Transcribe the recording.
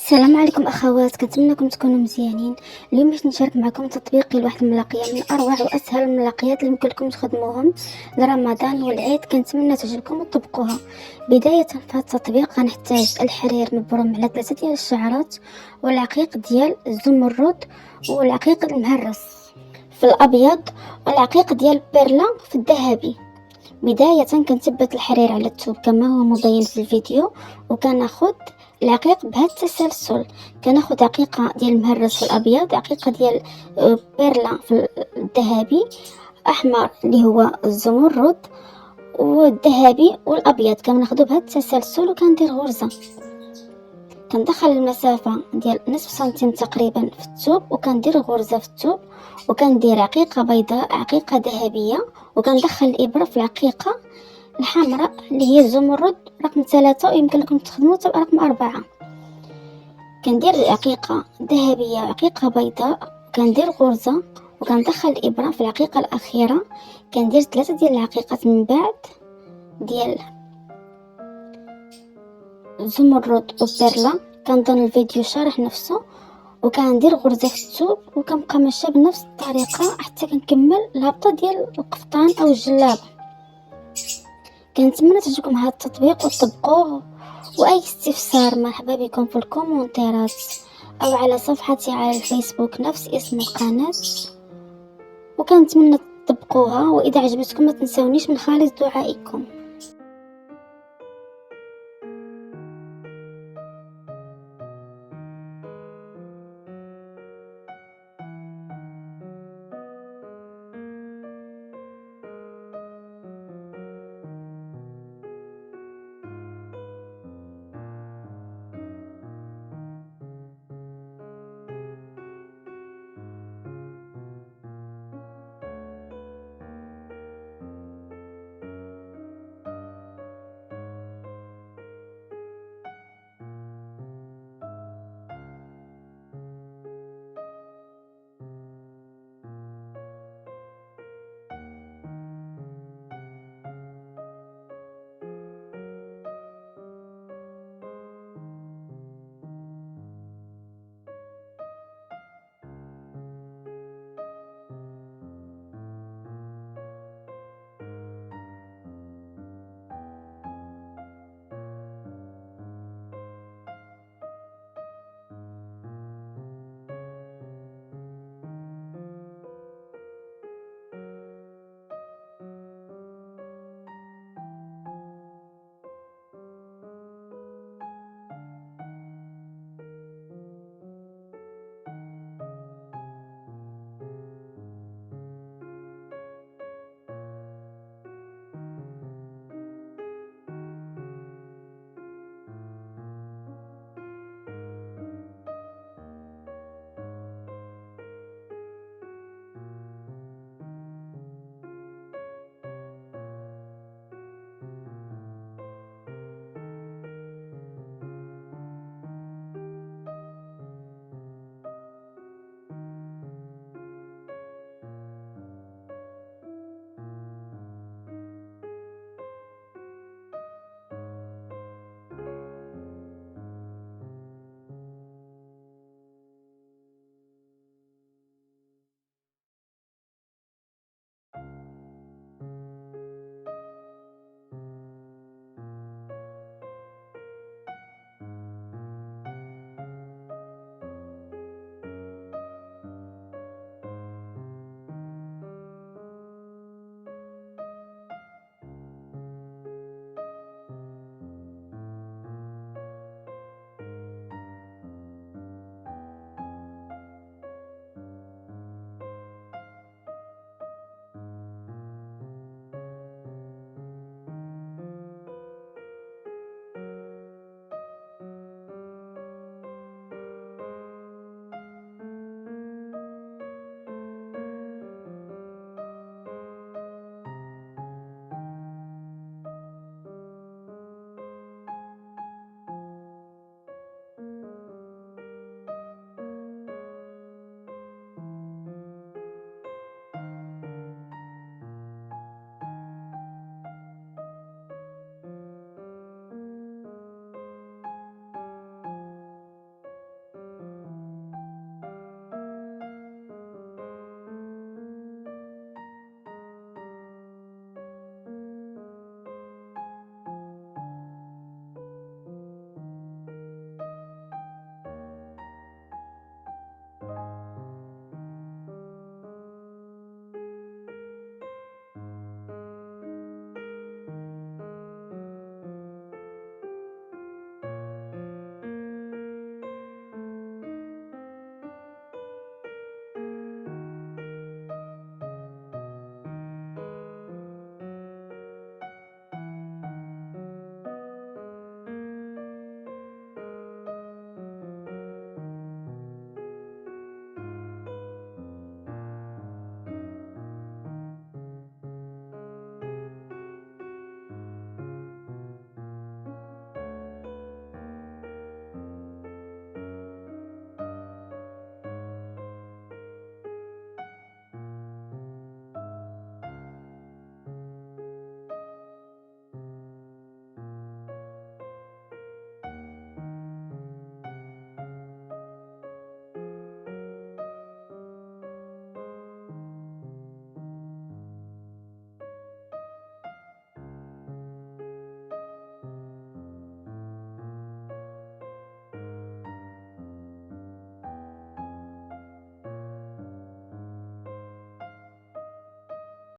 السلام عليكم اخوات، كنتمنى تكونوا مزيانين. اليوم باش نشارك معكم تطبيقي لواحد الملاقيه من اروع واسهل الملاقيات اللي يمكن لكم تخدموهم لرمضان والعيد. كنتمنى تعجبكم وتطبقوها. بدايه في هذا التطبيق غنحتاج الحرير مبروم على 3 ديال الشعرات، والعقيق ديال الزمرد، والعقيق المهرس في الابيض، والعقيق ديال بيرلا في الذهبي. بدايه كنثبت الحرير على الثوب كما هو مبين في الفيديو، وكناخذ العقيق بهذا التسلسل. كناخذ عقيقه ديال المهرس في الابيض، عقيقه ديال بيرلا في الذهبي، احمر اللي هو الزمرد، والذهبي والابيض كناخذو بهذا التسلسل. وكندير غرزه، كندخل المسافه ديال نصف سنتيم تقريبا في الثوب، وكندير غرزه في الثوب، وكندير عقيقه بيضاء، عقيقه ذهبيه، وكندخل الابره في العقيقه الحمراء اللي هي الزمرد رقم 3، ويمكن لكم تخدموا رقم 4. كندير عقيقه ذهبيه، عقيقه بيضاء، كندير غرزه، وكندخل الابره في العقيقه الاخيره. كندير 3 ديال العقيقات من بعد ديال الزمرد وبيرلا. كنظن الفيديو شارح نفسه. وكندير غرزه في الثوب، وكنبقى ماشيه بنفس الطريقه حتى كنكمل الهبطه ديال القفطان او الجلابه. كنتمنى تعجبكم هذا التطبيق وتطبقوه. واي استفسار مرحبا بكم في الكومنتات او على صفحتي على الفيسبوك نفس اسم القناه. وكنتمنى تطبقوها، واذا عجبتكم ما تنسونيش من خالص دعائكم.